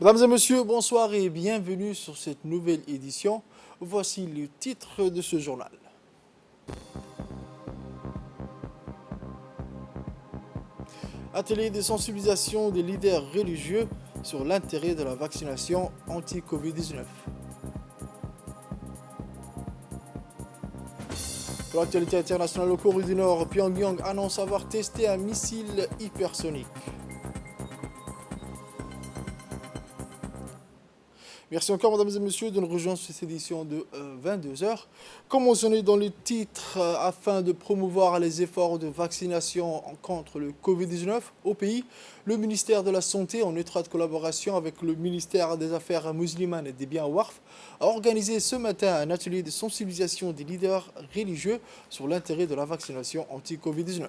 Mesdames et messieurs, bonsoir et bienvenue sur cette nouvelle édition. Voici le titre de ce journal. Atelier de sensibilisation des leaders religieux sur l'intérêt de la vaccination anti-Covid-19. Pour l'actualité internationale, au Corée du Nord, Pyongyang annonce avoir testé un missile hypersonique. Merci encore, mesdames et messieurs, de nous rejoindre sur cette édition de 22 heures. Comme mentionné dans le titre, afin de promouvoir les efforts de vaccination contre le Covid-19 au pays, le ministère de la Santé, en étroite collaboration avec le ministère des Affaires musulmanes et des biens Waqf, a organisé ce matin un atelier de sensibilisation des leaders religieux sur l'intérêt de la vaccination anti-Covid-19.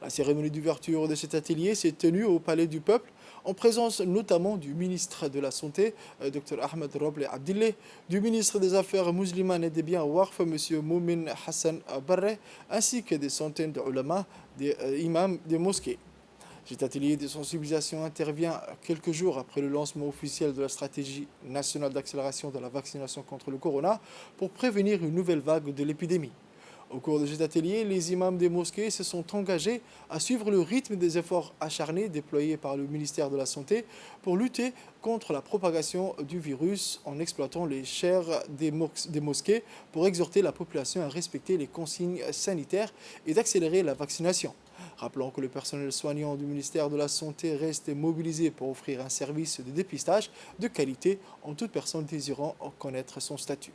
La cérémonie d'ouverture de cet atelier s'est tenue au Palais du Peuple, en présence notamment du ministre de la Santé, Dr Ahmed Roble Abdillah, du ministre des Affaires musulmanes et des biens Waqf, M. Moumin Hassan Barre, ainsi que des centaines d'ulamas, des imams des mosquées. Cet atelier de sensibilisation intervient quelques jours après le lancement officiel de la stratégie nationale d'accélération de la vaccination contre le corona pour prévenir une nouvelle vague de l'épidémie. Au cours de cet atelier, les imams des mosquées se sont engagés à suivre le rythme des efforts acharnés déployés par le ministère de la Santé pour lutter contre la propagation du virus en exploitant les chaires des mosquées pour exhorter la population à respecter les consignes sanitaires et d'accélérer la vaccination. Rappelons que le personnel soignant du ministère de la Santé reste mobilisé pour offrir un service de dépistage de qualité en toute personne désirant connaître son statut.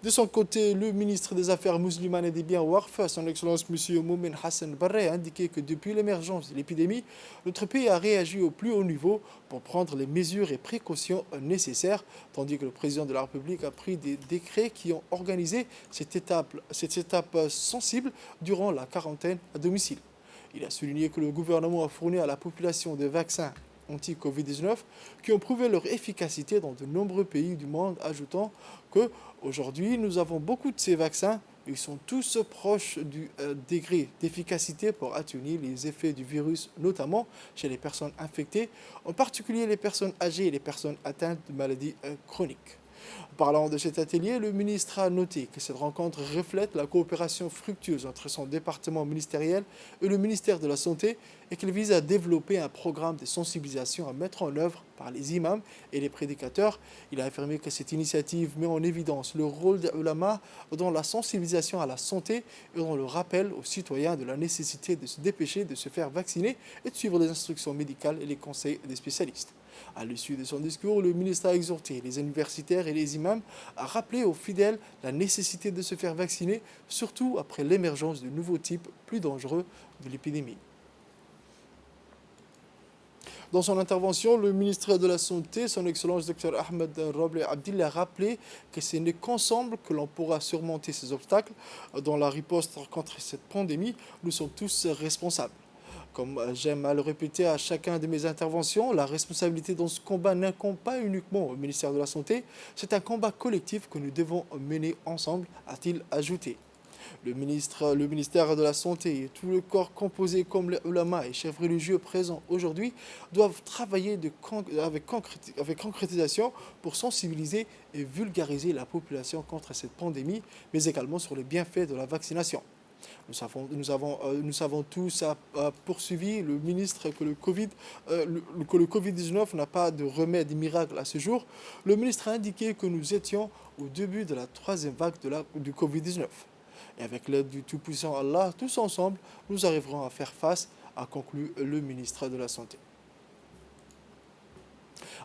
De son côté, le ministre des Affaires musulmanes et des biens Waqf, son Excellence M. Moumin Hassan Barre, a indiqué que depuis l'émergence de l'épidémie, notre pays a réagi au plus haut niveau pour prendre les mesures et précautions nécessaires, tandis que le président de la République a pris des décrets qui ont organisé cette étape sensible durant la quarantaine à domicile. Il a souligné que le gouvernement a fourni à la population des vaccins anti-Covid-19 qui ont prouvé leur efficacité dans de nombreux pays du monde, ajoutant que aujourd'hui nous avons beaucoup de ces vaccins, ils sont tous proches du degré d'efficacité pour atténuer les effets du virus, notamment chez les personnes infectées, en particulier les personnes âgées et les personnes atteintes de maladies chroniques. Parlant de cet atelier, le ministre a noté que cette rencontre reflète la coopération fructueuse entre son département ministériel et le ministère de la Santé et qu'elle vise à développer un programme de sensibilisation à mettre en œuvre par les imams et les prédicateurs. Il a affirmé que cette initiative met en évidence le rôle des ulama dans la sensibilisation à la santé et dans le rappel aux citoyens de la nécessité de se dépêcher de se faire vacciner et de suivre les instructions médicales et les conseils des spécialistes. À l'issue de son discours, le ministre a exhorté les universitaires et les imams à rappeler aux fidèles la nécessité de se faire vacciner, surtout après l'émergence de nouveaux types plus dangereux de l'épidémie. Dans son intervention, le ministre de la Santé, son Excellence Dr Ahmed Roble Abdillah, a rappelé que ce n'est qu'ensemble que l'on pourra surmonter ces obstacles. Dans la riposte contre cette pandémie, nous sommes tous responsables. Comme j'aime à le répéter à chacun de mes interventions, la responsabilité dans ce combat n'incombe pas uniquement au ministère de la Santé, c'est un combat collectif que nous devons mener ensemble, a-t-il ajouté. Le ministère de la Santé et tout le corps composé comme les ulama et chefs religieux présents aujourd'hui doivent travailler avec concrétisation pour sensibiliser et vulgariser la population contre cette pandémie, mais également sur les bienfaits de la vaccination. Nous savons tous, a poursuivi le ministre, que le Covid-19 n'a pas de remède miracle à ce jour. Le ministre a indiqué que nous étions au début de la troisième vague du Covid-19. Et avec l'aide du Tout-Puissant Allah, tous ensemble, nous arriverons à faire face, a conclu le ministre de la Santé.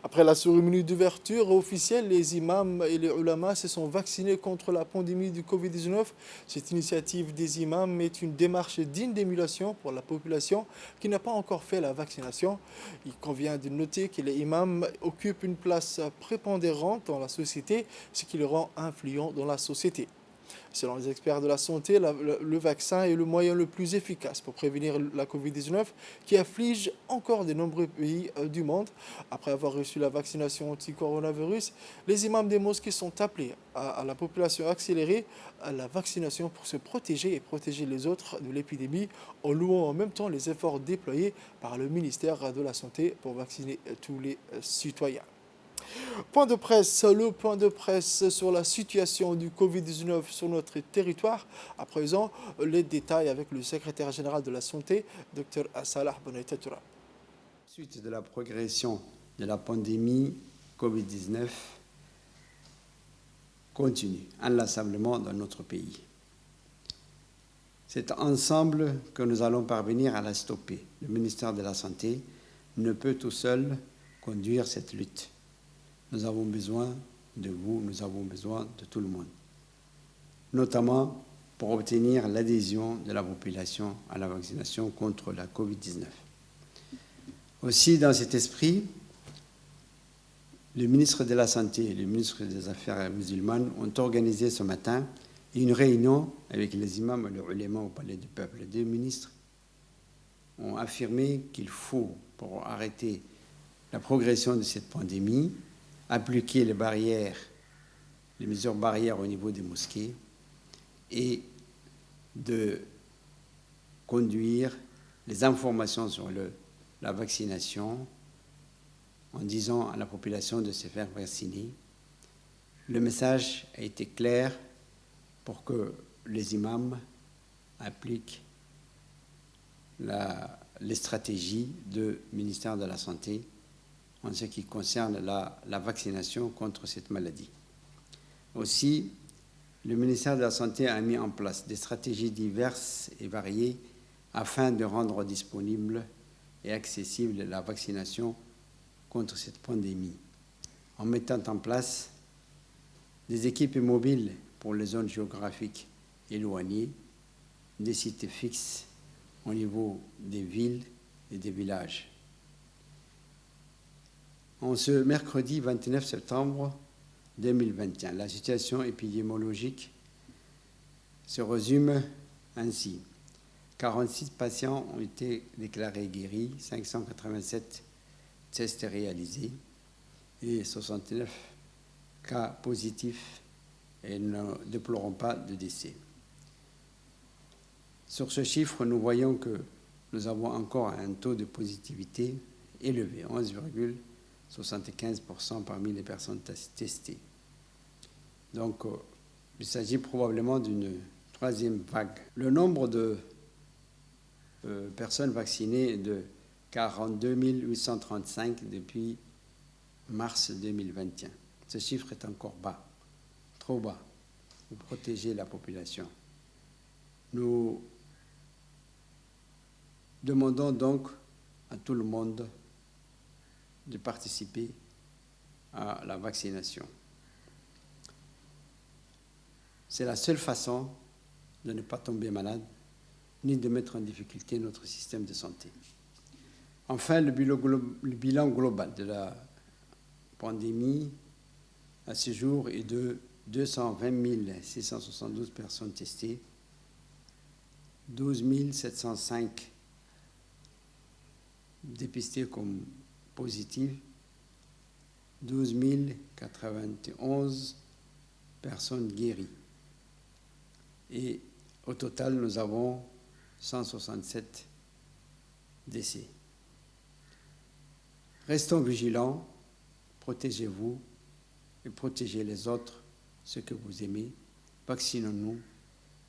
Après la cérémonie d'ouverture officielle, les imams et les ulamas se sont vaccinés contre la pandémie du Covid-19. Cette initiative des imams est une démarche digne d'émulation pour la population qui n'a pas encore fait la vaccination. Il convient de noter que les imams occupent une place prépondérante dans la société, ce qui les rend influents dans la société. Selon les experts de la santé, le vaccin est le moyen le plus efficace pour prévenir la Covid-19 qui afflige encore de nombreux pays du monde. Après avoir reçu la vaccination anti-coronavirus, les imams des mosquées sont appelés à la population à accélérer la vaccination pour se protéger et protéger les autres de l'épidémie en louant en même temps les efforts déployés par le ministère de la Santé pour vacciner tous les citoyens. Point de presse, le point de presse sur la situation du Covid-19 sur notre territoire. À présent, les détails avec le secrétaire général de la Santé, Dr Salah Bonaïtatoura. Suite de la progression de la pandémie Covid-19 continue inlassablement dans notre pays. C'est ensemble que nous allons parvenir à la stopper. Le ministère de la Santé ne peut tout seul conduire cette lutte. Nous avons besoin de vous, nous avons besoin de tout le monde, notamment pour obtenir l'adhésion de la population à la vaccination contre la Covid-19. Aussi, dans cet esprit, le ministre de la Santé et le ministre des Affaires musulmanes ont organisé ce matin une réunion avec les imams et les ulémas au Palais du Peuple. Les deux ministres ont affirmé qu'il faut, pour arrêter la progression de cette pandémie, appliquer les mesures barrières au niveau des mosquées et de conduire les informations sur la vaccination en disant à la population de se faire vacciner. Le message a été clair pour que les imams appliquent les stratégies du ministère de la Santé en ce qui concerne la vaccination contre cette maladie. Aussi, le ministère de la Santé a mis en place des stratégies diverses et variées afin de rendre disponible et accessible la vaccination contre cette pandémie, en mettant en place des équipes mobiles pour les zones géographiques éloignées, des sites fixes au niveau des villes et des villages. En ce mercredi 29 septembre 2021, la situation épidémiologique se résume ainsi. 46 patients ont été déclarés guéris, 587 tests réalisés et 69 cas positifs et ne déplorons pas de décès. Sur ce chiffre, nous voyons que nous avons encore un taux de positivité élevé, 11,75% parmi les personnes testées. Donc, il s'agit probablement d'une troisième vague. Le nombre de personnes vaccinées est de 42 835 depuis mars 2021. Ce chiffre est encore bas, trop bas, pour protéger la population. Nous demandons donc à tout le monde de participer à la vaccination. C'est la seule façon de ne pas tomber malade, ni de mettre en difficulté notre système de santé. Enfin, le bilan global de la pandémie à ce jour est de 220 672 personnes testées, 12 705 dépistées comme positives, 12 091 personnes guéries. Et au total, nous avons 167 décès. Restons vigilants, protégez-vous et protégez les autres, ceux que vous aimez. Vaccinons-nous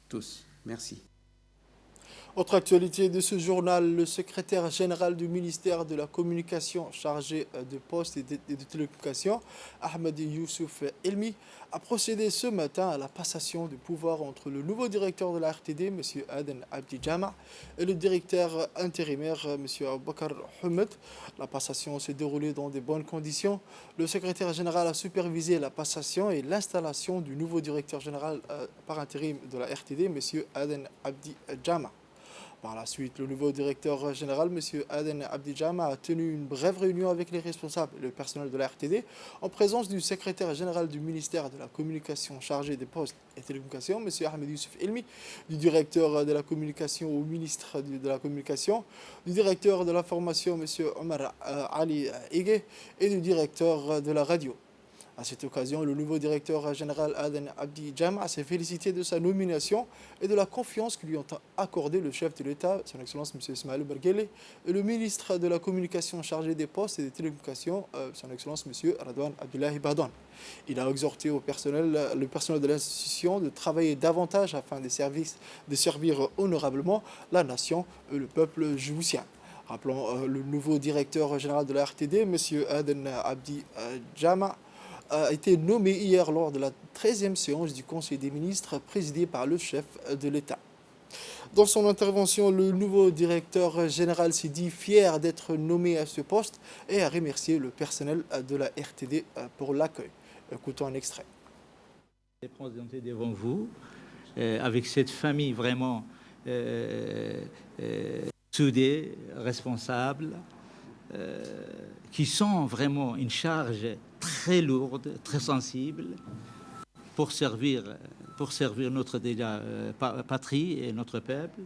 tous. Merci. Autre actualité de ce journal, le secrétaire général du ministère de la Communication chargé de postes et de télécommunications, Ahmed Youssouf Elmi, a procédé ce matin à la passation du pouvoir entre le nouveau directeur de la RTD, M. Aden Abdi Jama, et le directeur intérimaire, M. Aboubakar Hamed. La passation s'est déroulée dans de bonnes conditions. Le secrétaire général a supervisé la passation et l'installation du nouveau directeur général par intérim de la RTD, M. Aden Abdi Jama. Par la suite, le nouveau directeur général, M. Aden Abdi Jama, a tenu une brève réunion avec les responsables et le personnel de la RTD en présence du secrétaire général du ministère de la Communication chargé des postes et télécommunications, M. Ahmed Youssouf Elmi, du directeur de la communication au ministre de la Communication, du directeur de l'information, M. Omar Ali Ige, et du directeur de la radio. À cette occasion, le nouveau directeur général Aden Abdi Jama s'est félicité de sa nomination et de la confiance que lui ont accordé le chef de l'État, son Excellence M. Ismaël Berguele, et le ministre de la Communication chargé des Postes et des Télécommunications, son Excellence M. Radwan Abdullahi Badan. Il a exhorté le personnel de l'institution de travailler davantage afin de servir honorablement la nation et le peuple djiboutien. Rappelons le nouveau directeur général de la RTD, M. Aden Abdi Jama, a été nommé hier lors de la 13e séance du Conseil des ministres présidée par le chef de l'État. Dans son intervention, le nouveau directeur général s'est dit fier d'être nommé à ce poste et a remercié le personnel de la RTD pour l'accueil. Écoutons un extrait. Je suis présenté devant vous avec cette famille vraiment soudée, responsable, qui sont vraiment une charge très lourde, très sensible pour servir notre déjà patrie et notre peuple.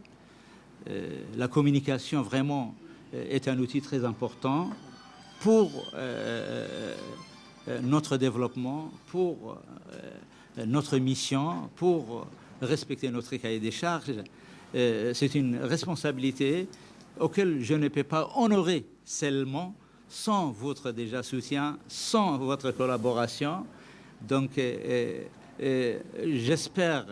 La communication vraiment est un outil très important pour notre développement, pour notre mission, pour respecter notre cahier des charges. C'est une responsabilité auquel je ne peux pas honorer seulement sans votre déjà soutien, sans votre collaboration. Donc, j'espère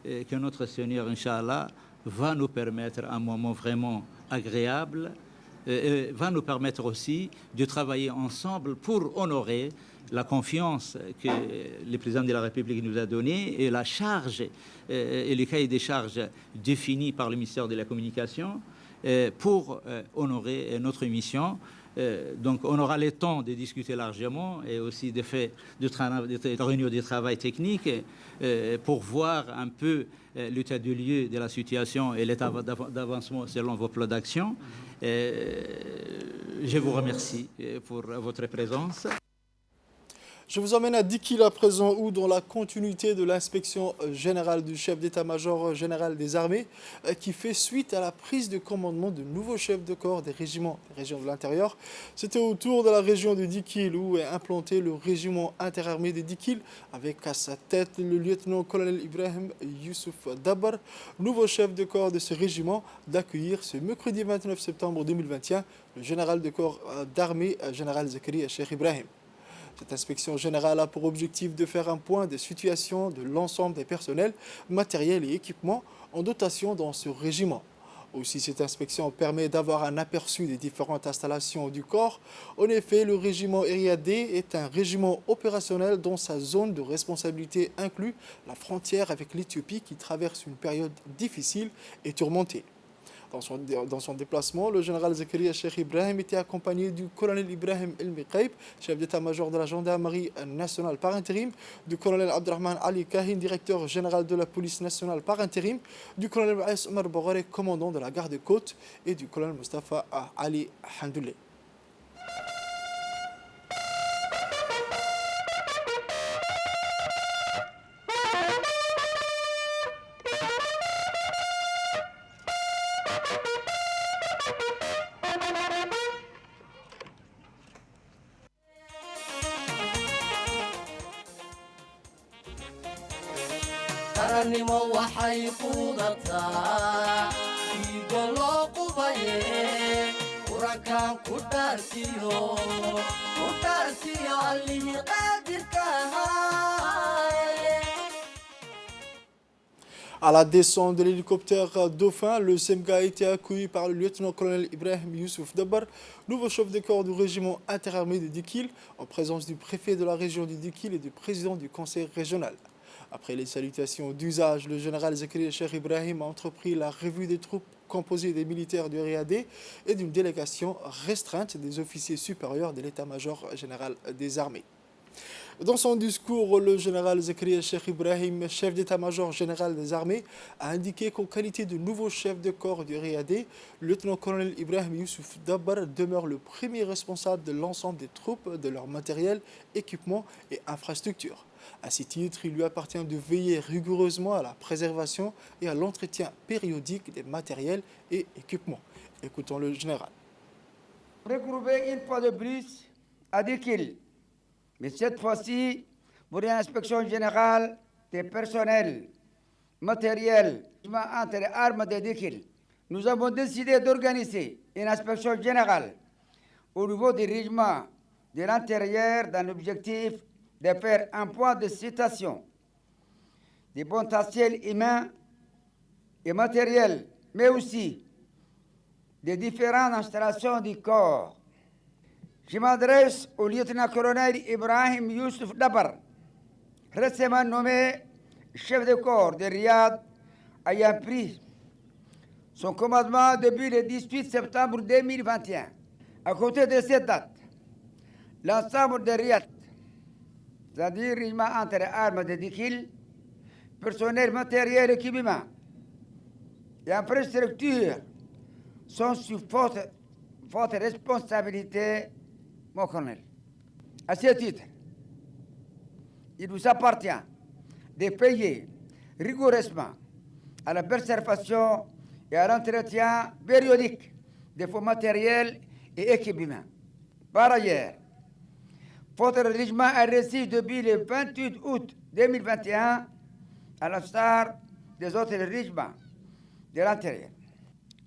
que notre Seigneur, Inch'Allah, va nous permettre un moment vraiment agréable, va nous permettre aussi de travailler ensemble pour honorer la confiance que le président de la République nous a donnée et la charge et le cahier des charges défini par le ministère de la Communication pour honorer notre mission. Donc on aura le temps de discuter largement et aussi de réunions de travail technique pour voir un peu l'état du lieu de la situation et l'état d'avancement selon vos plans d'action. Je vous remercie pour votre présence. Je vous emmène à Dikil à présent, où dans la continuité de l'inspection générale du chef d'état-major général des armées, qui fait suite à la prise de commandement de nouveaux chefs de corps des régions de l'intérieur. C'était autour de la région de Dikil où est implanté le régiment interarmé de Dikil, avec à sa tête le lieutenant-colonel Ibrahim Youssouf Dabar, nouveau chef de corps de ce régiment, d'accueillir ce mercredi 29 septembre 2021 le général de corps d'armée, général Zakaria Cheikh Ibrahim. Cette inspection générale a pour objectif de faire un point de situation de l'ensemble des personnels, matériels et équipements en dotation dans ce régiment. Aussi, cette inspection permet d'avoir un aperçu des différentes installations du corps. En effet, le régiment Eriadé est un régiment opérationnel dont sa zone de responsabilité inclut la frontière avec l'Éthiopie qui traverse une période difficile et tourmentée. Dans son déplacement, le général Zakaria Cheikh Ibrahim était accompagné du colonel Ibrahim El Miqaib, chef d'état-major de la gendarmerie nationale par intérim, du colonel Abdrahman Ali Kahin, directeur général de la police nationale par intérim, du colonel Baïs Omar Boghare, commandant de la garde-côte, et du colonel Mustafa Ali Handoulé. À la descente de l'hélicoptère Dauphin, le SEMGA a été accueilli par le lieutenant-colonel Ibrahim Youssouf Dabar, nouveau chef de corps du régiment interarmé de Dikil, en présence du préfet de la région de Dikil et du président du conseil régional. Après les salutations d'usage, le général Zakaria Cheikh Ibrahim a entrepris la revue des troupes composées des militaires du RIAD et d'une délégation restreinte des officiers supérieurs de l'état-major général des armées. Dans son discours, le général Zakaria Cheikh Ibrahim, chef d'état-major général des armées, a indiqué qu'en qualité de nouveau chef de corps du RIAD, le lieutenant-colonel Ibrahim Youssouf Dabar demeure le premier responsable de l'ensemble des troupes, de leur matériel, équipement et infrastructures. À ce titre, il lui appartient de veiller rigoureusement à la préservation et à l'entretien périodique des matériels et équipements. Écoutons le général. Regroupé une fois de plus à Dikil, Mais cette fois-ci, pour une inspection générale des personnels, matériels, entre les armes de Dikil, nous avons décidé d'organiser une inspection générale au niveau des régimes de l'intérieur dans l'objectif de faire un point de citation des potentiels humains et matériels, mais aussi des différentes installations du corps. Je m'adresse au lieutenant-colonel Ibrahim Youssouf Dabar, récemment nommé chef de corps de Riyad, ayant pris son commandement depuis le 18 septembre 2021. À côté de cette date, l'ensemble de Riyad, c'est-à-dire régiment entre les armes de Dikil, personnel matériel, équipement et infrastructures sont sous forte responsabilité, mon colonel. À ce titre, il vous appartient de payer rigoureusement à la préservation et à l'entretien périodique de vos matériels et équipements. Par ailleurs, votre régiment a reçu depuis le 28 août 2021, à l'instar des autres régiments de l'intérieur,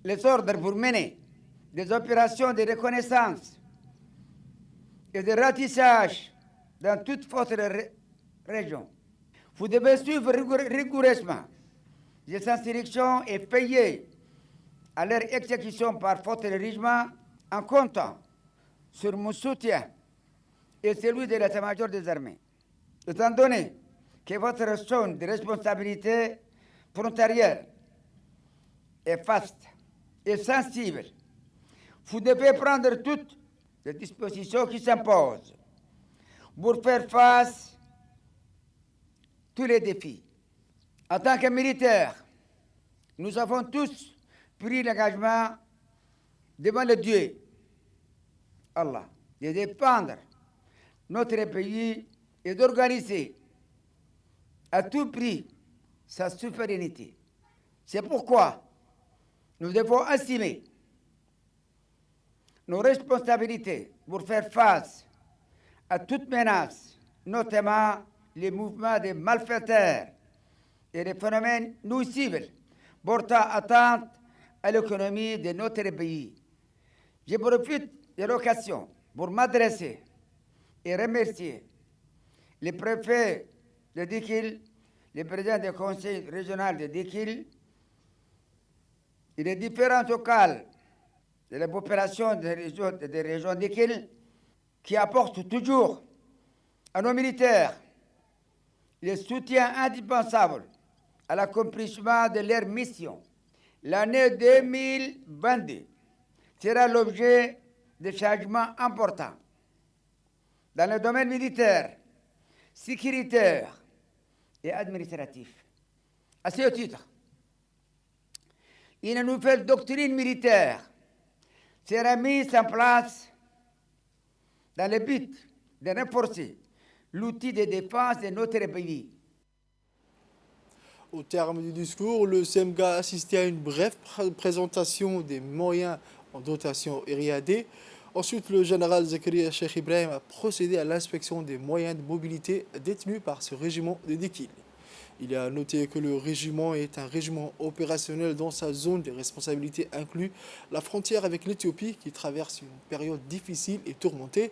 les ordres pour mener des opérations de reconnaissance et de ratissage dans toute votre région. Vous devez suivre rigoureusement les instructions et payer à leur exécution par votre régiment en comptant sur mon soutien et celui de l'état-major des armées. Étant donné que votre zone de responsabilité frontalière est vaste et sensible, vous devez prendre toutes les dispositions qui s'imposent pour faire face à tous les défis. En tant que militaires, nous avons tous pris l'engagement devant le Dieu, Allah, de défendre notre pays et d'organiser à tout prix sa souveraineté. C'est pourquoi nous devons assumer nos responsabilités pour faire face à toute menace, notamment les mouvements des malfaiteurs et les phénomènes nuisibles portant atteinte à l'économie de notre pays. Je profite de l'occasion pour m'adresser et remercier les préfets de Dikil, le président du conseil régional de Dikil et les différents locales de la population des régions Dikil qui apportent toujours à nos militaires le soutien indispensable à l'accomplissement de leur mission. L'année 2022 sera l'objet de changements importants dans le domaine militaire, sécuritaire et administratif. À ce titre, une nouvelle doctrine militaire sera mise en place dans le but de renforcer l'outil de défense de notre pays. Au terme du discours, le CMGA a assisté à une brève présentation des moyens en dotation RIAD. Ensuite, le général Zakaria Cheikh Ibrahim a procédé à l'inspection des moyens de mobilité détenus par ce régiment de Dikil. Il est à noter que le régiment est un régiment opérationnel dont sa zone de responsabilité inclut la frontière avec l'Éthiopie qui traverse une période difficile et tourmentée.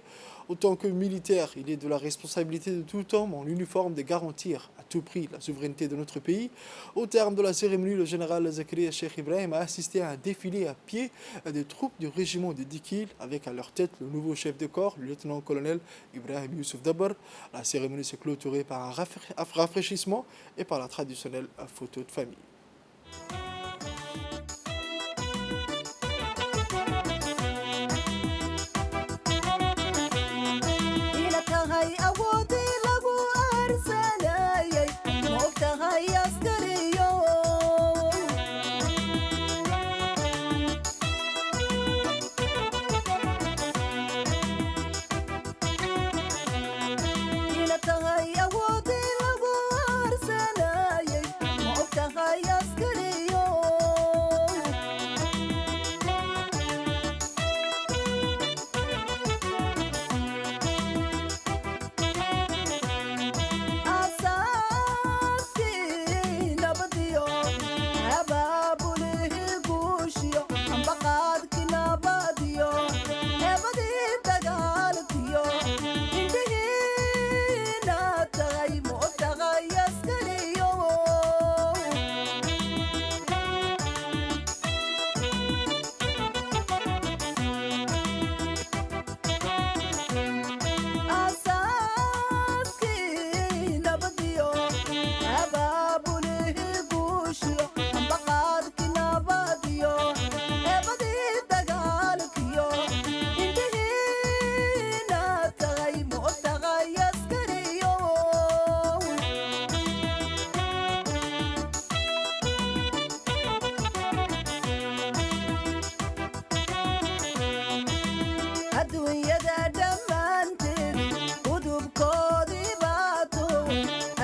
Autant que militaire, il est de la responsabilité de tout homme en uniforme de garantir à tout prix la souveraineté de notre pays. Au terme de la cérémonie, le général Zakaria Cheikh Ibrahim a assisté à un défilé à pied des troupes du régiment de Dikil avec à leur tête le nouveau chef de corps, le lieutenant-colonel Ibrahim Youssouf Dabar. La cérémonie s'est clôturée par un rafraîchissement et par la traditionnelle photo de famille.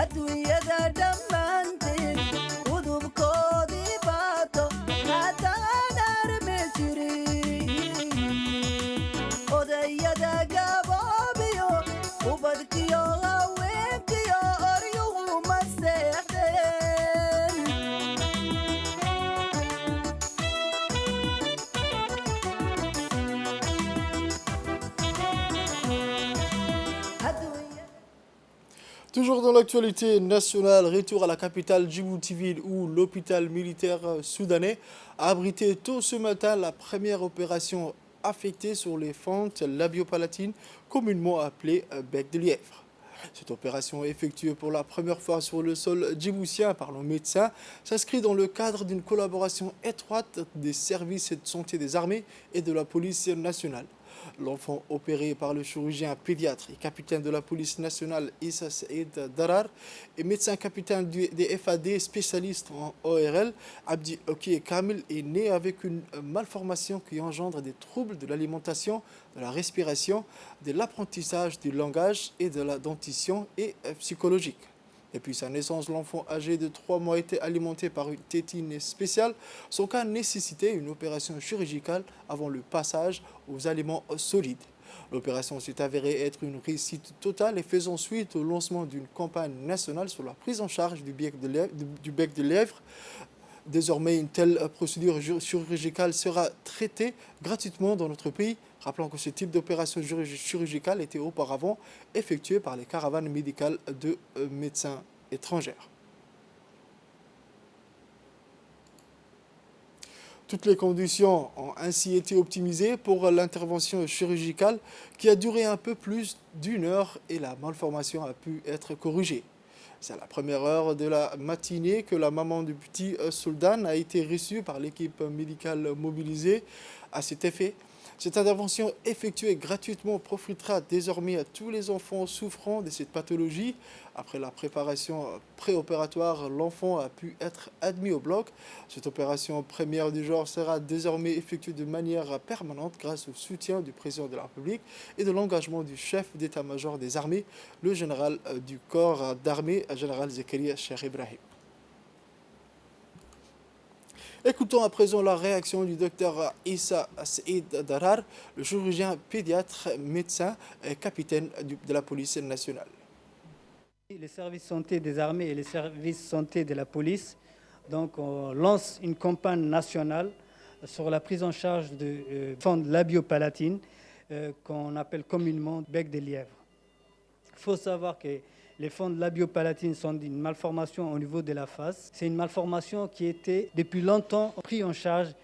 adduunyada dhammaanteed udubkoodii baato haddaan armi jirin odayada gaboobiyo ubadkiyo haweenkiyo oryuhu ma seexdeen Toujours dans l'actualité nationale, retour à la capitale Djibouti-Ville où l'hôpital militaire soudanais a abrité tôt ce matin la première opération affectée sur les fentes labiopalatines, communément appelée bec de lièvre. Cette opération effectuée pour la première fois sur le sol djiboutien par nos médecins s'inscrit dans le cadre d'une collaboration étroite des services de santé des armées et de la police nationale. L'enfant opéré par le chirurgien pédiatre et capitaine de la police nationale Issa Saïd Darar et médecin capitaine des FAD spécialiste en ORL Abdi Oki Kamil est né avec une malformation qui engendre des troubles de l'alimentation, de la respiration, de l'apprentissage du langage et de la dentition et psychologique. Depuis sa naissance, l'enfant âgé de 3 mois était alimenté par une tétine spéciale. Son cas nécessitait une opération chirurgicale avant le passage aux aliments solides. L'opération s'est avérée être une réussite totale et faisant suite au lancement d'une campagne nationale sur la prise en charge du bec de lièvre. Désormais, une telle procédure chirurgicale sera traitée gratuitement dans notre pays. Rappelons que ce type d'opération chirurgicale était auparavant effectué par les caravanes médicales de médecins étrangers. Toutes les conditions ont ainsi été optimisées pour l'intervention chirurgicale qui a duré un peu plus d'1 heure et la malformation a pu être corrigée. C'est à la première heure de la matinée que la maman du petit Soldan a été reçue par l'équipe médicale mobilisée. À cet effet, cette intervention effectuée gratuitement profitera désormais à tous les enfants souffrant de cette pathologie. Après la préparation préopératoire, l'enfant a pu être admis au bloc. Cette opération première du genre sera désormais effectuée de manière permanente grâce au soutien du président de la République et de l'engagement du chef d'état-major des armées, le général du corps d'armée, général Zakaria Cheikh Ibrahim. Écoutons à présent la réaction du docteur Issa Saïd Darar, le chirurgien pédiatre, médecin et capitaine de la police nationale. Les services santé des armées et les services santé de la police on lance une campagne nationale sur la prise en charge de fentes labiopalatines qu'on appelle communément bec de lièvre. Il faut savoir que les fentes labiopalatines sont une malformation au niveau de la face. C'est une malformation qui était depuis longtemps prise en charge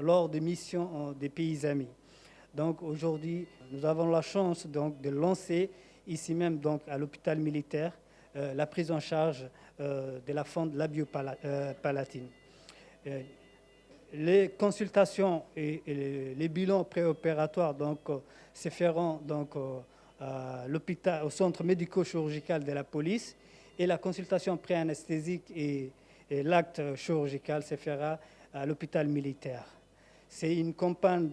lors des missions des pays amis. Donc aujourd'hui, nous avons la chance de lancer ici même à l'hôpital militaire la prise en charge de la fente labiopalatine. Les consultations et les bilans préopératoires se feront à l'hôpital, au centre médico-chirurgical de la police, et la consultation pré-anesthésique et l'acte chirurgical se fera à l'hôpital militaire. C'est une campagne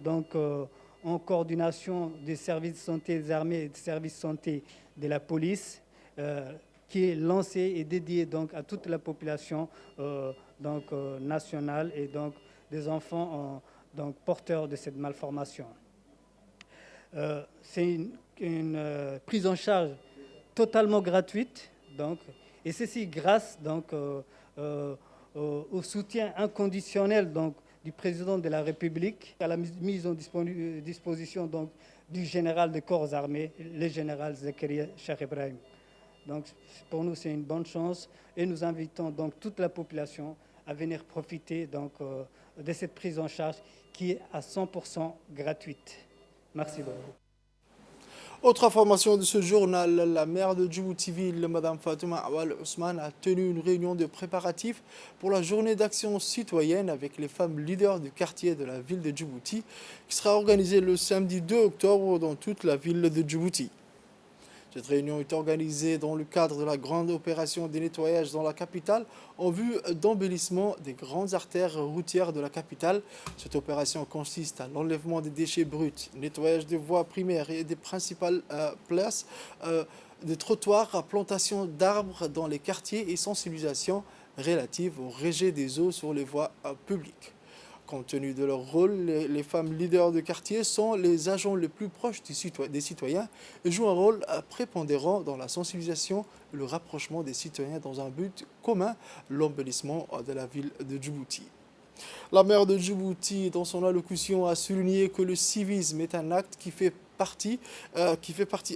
en coordination des services de santé des armées et des services de santé de la police qui est lancée et dédiée à toute la population nationale et des enfants porteurs de cette malformation. C'est une prise en charge totalement gratuite, et ceci grâce au soutien inconditionnel du président de la République, à la mise en disposition du général des corps armés, le général Zakaria Cheikh Ibrahim. Pour nous, c'est une bonne chance et nous invitons toute la population à venir profiter de cette prise en charge qui est à 100% gratuite. Merci beaucoup. Autre information de ce journal, la maire de Djibouti-Ville, Mme Fatouma Awal Ousmane, a tenu une réunion de préparatifs pour la journée d'action citoyenne avec les femmes leaders du quartier de la ville de Djibouti, qui sera organisée le samedi 2 octobre dans toute la ville de Djibouti. Cette réunion est organisée dans le cadre de la grande opération de nettoyage dans la capitale en vue d'embellissement des grandes artères routières de la capitale. Cette opération consiste à l'enlèvement des déchets bruts, nettoyage des voies primaires et des principales places des trottoirs, plantation d'arbres dans les quartiers et sensibilisation relative au rejet des eaux sur les voies publiques. Compte tenu de leur rôle, les femmes leaders de quartier sont les agents les plus proches des citoyens et jouent un rôle prépondérant dans la sensibilisation et le rapprochement des citoyens dans un but commun, l'embellissement de la ville de Djibouti. La maire de Djibouti, dans son allocution, a souligné que le civisme est un acte qui fait partie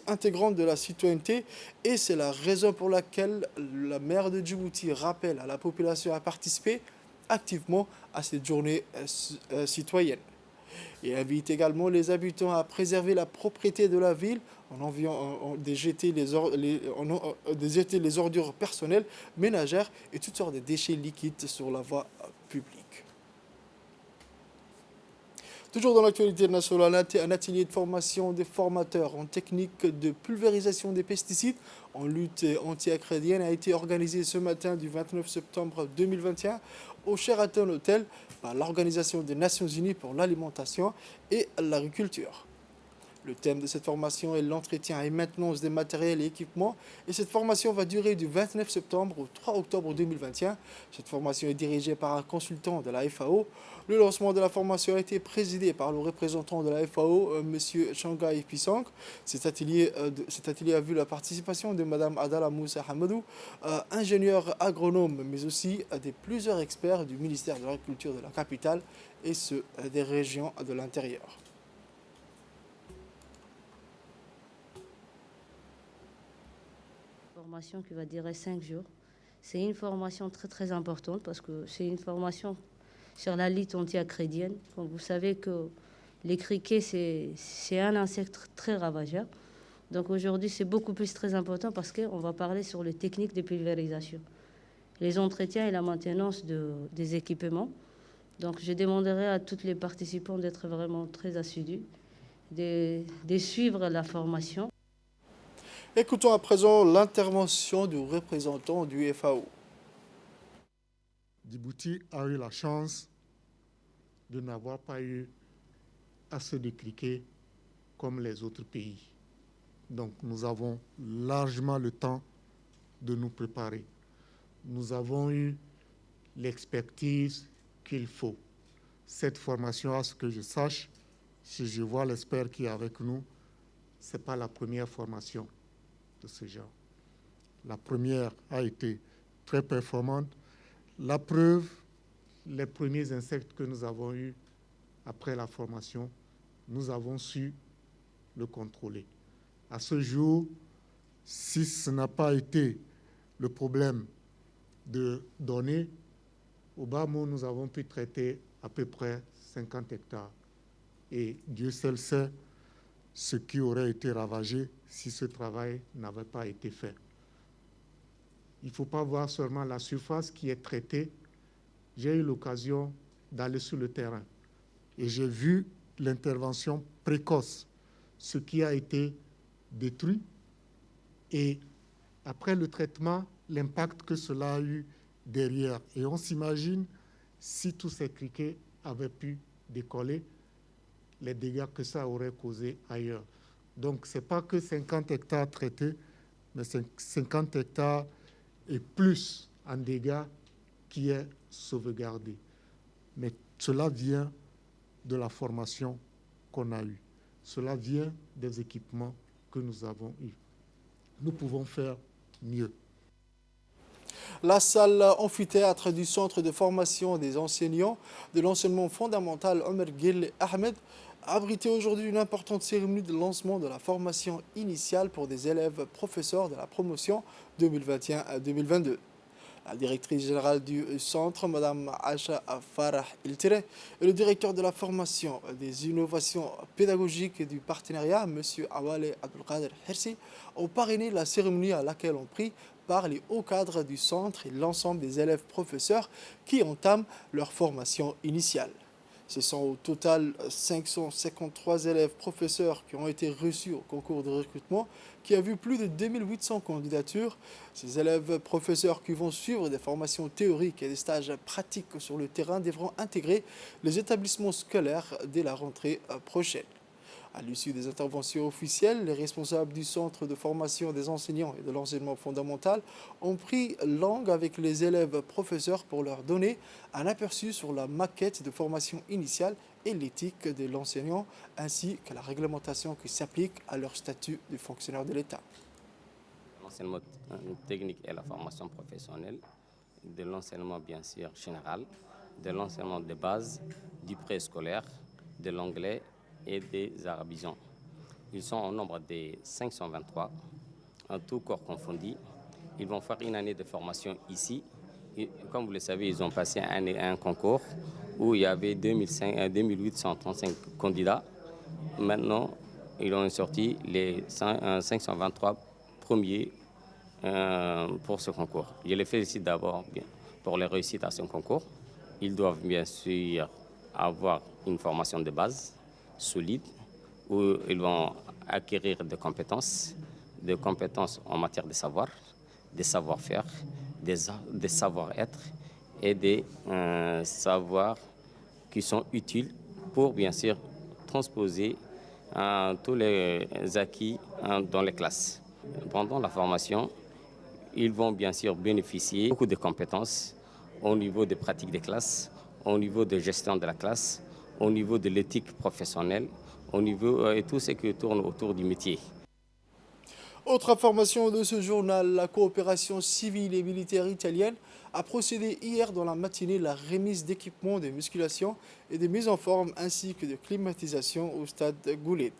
intégrante de la citoyenneté et c'est la raison pour laquelle la maire de Djibouti rappelle à la population à participer activement à cette journée citoyenne. Et invite également les habitants à préserver la propriété de la ville de jeter les ordures personnelles, ménagères et toutes sortes de déchets liquides sur la voie publique. Toujours dans l'actualité nationale, un atelier de formation des formateurs en technique de pulvérisation des pesticides en lutte anti-acrédienne a été organisé ce matin du 29 septembre 2021 au Sheraton Hotel par l'Organisation des Nations Unies pour l'alimentation et l'agriculture. Le thème de cette formation est l'entretien et maintenance des matériels et équipements. Et cette formation va durer du 29 septembre au 3 octobre 2021. Cette formation est dirigée par un consultant de la FAO. Le lancement de la formation a été présidé par le représentant de la FAO, M. Shanghai Pisang. Cet atelier a vu la participation de Mme Adala Moussa Hamadou, ingénieure agronome, mais aussi de plusieurs experts du ministère de l'Agriculture de la capitale et ceux des régions de l'intérieur. Formation qui va durer 5 jours. C'est une formation très importante parce que c'est une formation sur la lutte anti-acrédienne. Comme vous savez que les criquets, c'est un insecte très ravageur. Donc aujourd'hui, c'est beaucoup plus très important parce qu'on va parler sur les techniques de pulvérisation, les entretiens et la maintenance des équipements. Donc je demanderai à tous les participants d'être vraiment très assidus, de suivre la formation. Écoutons à présent l'intervention du représentant du FAO. Djibouti a eu la chance de n'avoir pas eu à se décliquer comme les autres pays. Donc nous avons largement le temps de nous préparer. Nous avons eu l'expertise qu'il faut. Cette formation, à ce que je sache, si je vois l'expert qui est avec nous, ce n'est pas la première formation de ce genre. La première a été très performante. La preuve, les premiers insectes que nous avons eus après la formation, nous avons su le contrôler. À ce jour, si ce n'a pas été le problème de données, au bas mot, nous avons pu traiter à peu près 50 hectares. Et Dieu seul sait ce qui aurait été ravagé si ce travail n'avait pas été fait. Il ne faut pas voir seulement la surface qui est traitée. J'ai eu l'occasion d'aller sur le terrain et j'ai vu l'intervention précoce, ce qui a été détruit et après le traitement, l'impact que cela a eu derrière. Et on s'imagine si tous ces criquets avaient pu décoller, les dégâts que ça aurait causé ailleurs. Donc, ce n'est pas que 50 hectares traités, mais 50 hectares et plus en dégâts qui est sauvegardé. Mais cela vient de la formation qu'on a eue. Cela vient des équipements que nous avons eus. Nous pouvons faire mieux. La salle amphithéâtre du centre de formation des enseignants de l'enseignement fondamental Omer Guel Ahmed a abrité aujourd'hui une importante cérémonie de lancement de la formation initiale pour des élèves professeurs de la promotion 2021-2022. La directrice générale du centre, Mme Acha Farah Iltire, et le directeur de la formation des innovations pédagogiques et du partenariat, M. Awale Abdelkader Hersi, ont parrainé la cérémonie à laquelle ont pris part les hauts cadres du centre et l'ensemble des élèves professeurs qui entament leur formation initiale. Ce sont au total 553 élèves professeurs qui ont été reçus au concours de recrutement qui a vu plus de 2800 candidatures. Ces élèves professeurs qui vont suivre des formations théoriques et des stages pratiques sur le terrain devront intégrer les établissements scolaires dès la rentrée prochaine. À l'issue des interventions officielles, les responsables du centre de formation des enseignants et de l'enseignement fondamental ont pris langue avec les élèves professeurs pour leur donner un aperçu sur la maquette de formation initiale et l'éthique de l'enseignant, ainsi que la réglementation qui s'applique à leur statut de fonctionnaire de l'État. L'enseignement technique et la formation professionnelle, de l'enseignement bien sûr général, de l'enseignement de base, du préscolaire, de l'anglais et des arabisants. Ils sont au nombre de 523, en tout corps confondu. Ils vont faire une année de formation ici. Et, comme vous le savez, ils ont passé un concours où il y avait 2835 candidats. Maintenant, ils ont sorti les 523 premiers pour ce concours. Je les félicite d'abord pour les réussites à ce concours. Ils doivent bien sûr avoir une formation de base solide où ils vont acquérir des compétences en matière de savoir, de savoir-faire, des savoir-être et des savoirs qui sont utiles pour bien sûr transposer tous les acquis dans les classes. Pendant la formation, ils vont bien sûr bénéficier de beaucoup de compétences au niveau des pratiques des classes, au niveau de gestion de la classe, au niveau de l'éthique professionnelle, au niveau et tout ce qui tourne autour du métier. Autre information de ce journal, la coopération civile et militaire italienne a procédé hier dans la matinée à la remise d'équipements de musculation et de mise en forme ainsi que de climatisation au stade Goulet.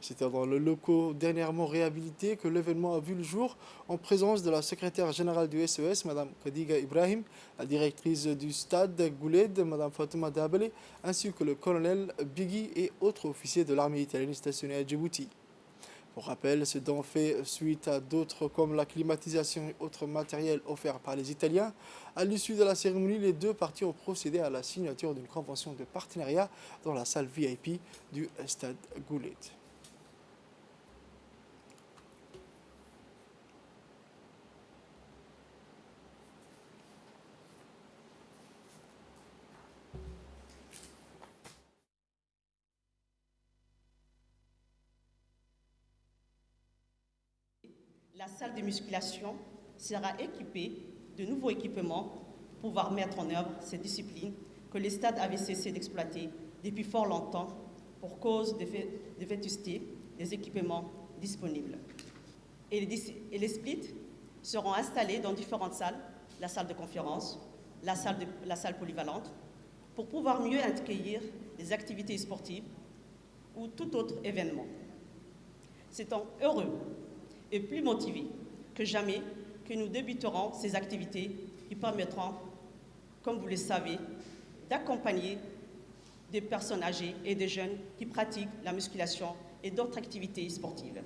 C'était dans le locaux dernièrement réhabilité que l'événement a vu le jour en présence de la secrétaire générale du SES, Mme Khadiga Ibrahim, la directrice du stade Gouled, Mme Fatima Dabele, ainsi que le colonel Bigui et autres officiers de l'armée italienne stationnés à Djibouti. Pour rappel, ce don fait suite à d'autres comme la climatisation et autres matériels offerts par les Italiens. À l'issue de la cérémonie, les deux parties ont procédé à la signature d'une convention de partenariat dans la salle VIP du stade Gouled. La salle de musculation sera équipée de nouveaux équipements pour pouvoir mettre en œuvre ces disciplines que les stades avaient cessé d'exploiter depuis fort longtemps pour cause de vétusté des équipements disponibles. Et les splits seront installés dans différentes salles, la salle de conférence, la salle polyvalente, pour pouvoir mieux accueillir les activités sportives ou tout autre événement. C'est donc heureux et plus motivés que jamais que nous débuterons ces activités qui permettront, comme vous le savez, d'accompagner des personnes âgées et des jeunes qui pratiquent la musculation et d'autres activités sportives.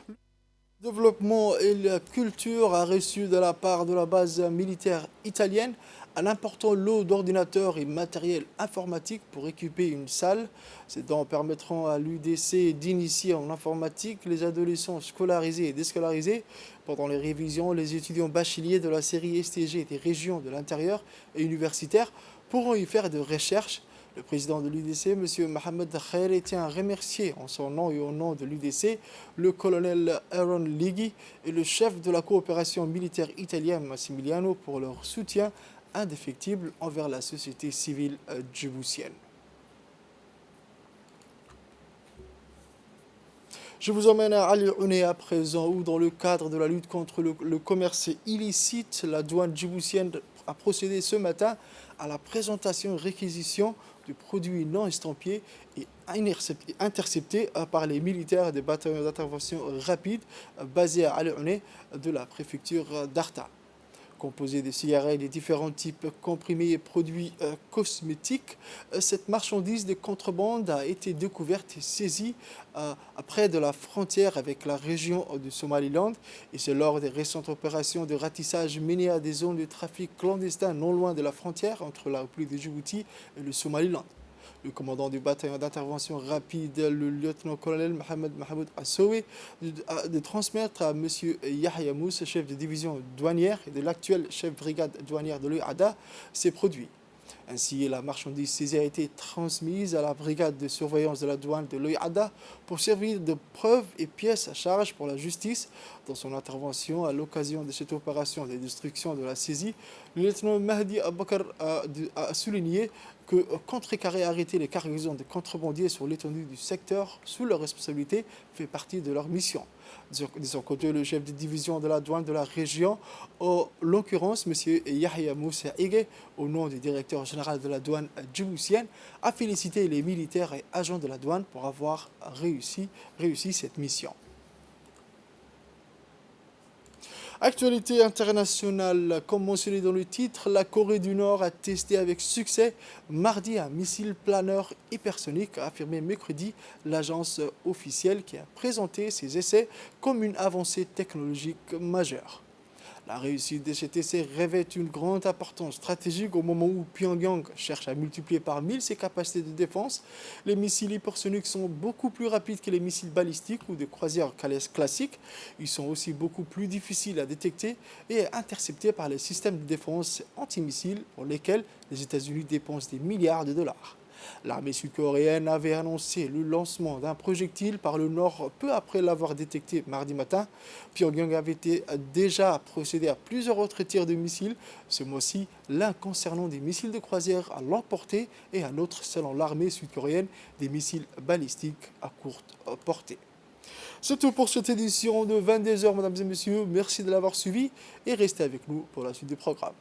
Le développement et la culture a reçu de la part de la base militaire italienne un important lot d'ordinateurs et matériel informatique pour équiper une salle. Ces dons permettront à l'UDC d'initier en informatique les adolescents scolarisés et déscolarisés. Pendant les révisions, les étudiants bacheliers de la série STG des régions de l'intérieur et universitaires pourront y faire des recherches. Le président de l'UDC, M. Mohamed Khairi, tient à remercier en son nom et au nom de l'UDC le colonel Aaron Lighi et le chef de la coopération militaire italienne, Massimiliano, pour leur soutien indéfectible envers la société civile djiboutienne. Je vous emmène à Ali Ouné à présent, où dans le cadre de la lutte contre le commerce illicite, la douane djiboutienne a procédé ce matin à la présentation et réquisition de produits non estampillés et interceptés par les militaires des bataillons d'intervention rapide basés à Ali Ouné de la préfecture d'Arta. Composée de cigarettes de différents types comprimés et produits cosmétiques, cette marchandise de contrebande a été découverte et saisie près de la frontière avec la région du Somaliland. Et c'est lors des récentes opérations de ratissage menées à des zones de trafic clandestin non loin de la frontière entre la République de Djibouti et le Somaliland. Le commandant du bataillon d'intervention rapide, le lieutenant-colonel Mohamed Mahmoud Assowe, de transmettre à M. Yahya Mouss, chef de division douanière et de l'actuel chef brigade douanière de l'UADA, ces produits. Ainsi, la marchandise saisie a été transmise à la brigade de surveillance de la douane de l'Oyada pour servir de preuve et pièce à charge pour la justice. Dans son intervention à l'occasion de cette opération de destruction de la saisie, le lieutenant Mahdi Abakar a souligné que contrecarrer et arrêter les cargaisons de contrebandiers sur l'étendue du secteur sous leur responsabilité fait partie de leur mission. De son côté, le chef de division de la douane de la région, en l'occurrence M. Yahya Moussa Ige, au nom du directeur général de la douane djiboutienne, a félicité les militaires et agents de la douane pour avoir réussi cette mission. Actualité internationale, comme mentionné dans le titre, la Corée du Nord a testé avec succès mardi un missile planeur hypersonique, a affirmé mercredi l'agence officielle qui a présenté ses essais comme une avancée technologique majeure. La réussite de cet essai revêt une grande importance stratégique au moment où Pyongyang cherche à multiplier par 1000 ses capacités de défense. Les missiles hypersoniques sont beaucoup plus rapides que les missiles balistiques ou de croisière classiques. Ils sont aussi beaucoup plus difficiles à détecter et à intercepter par les systèmes de défense antimissiles pour lesquels les États-Unis dépensent des milliards de dollars. L'armée sud-coréenne avait annoncé le lancement d'un projectile par le nord peu après l'avoir détecté mardi matin. Pyongyang avait déjà procédé à plusieurs autres tirs de missiles, ce mois-ci, l'un concernant des missiles de croisière à longue portée et un autre, selon l'armée sud-coréenne, des missiles balistiques à courte portée. C'est tout pour cette édition de 22h, mesdames et messieurs. Merci de l'avoir suivi et restez avec nous pour la suite du programme.